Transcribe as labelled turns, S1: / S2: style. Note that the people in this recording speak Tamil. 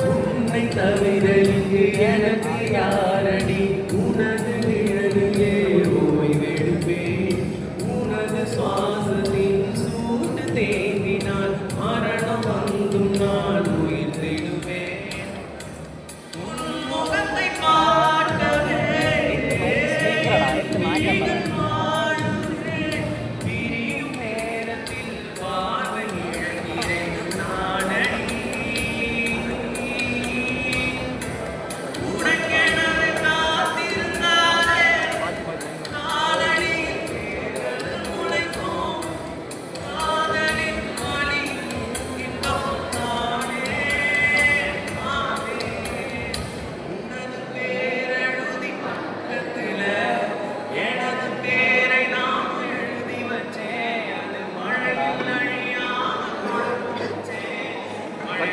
S1: உன்னை தவிர இங்கு எனக்கு யாரடி உனது நிழலிலே ஓய்வெடுப்பேன் உனது சுவாசத்தின் சூடு தேங்கினால் மரணம் வந்தும் நான் உயிர் தேடுவேன் உன் முகத்தை பார்க்கவே பிரியும் நேரத்தில் பார்வை இழக்கிறேன் நானடி உனக்கெனவே காத்திருந்தாலே காலடி முளைக்கும் காதலின் வலி இன்பம் தானே ஆவே உனது பேரெழுதி பக்கத்துல எனது பேரை நாம் எழுதி வச்சேன் அது மழையில் அழியாமல் கொடுத்து வச்சேன் மழை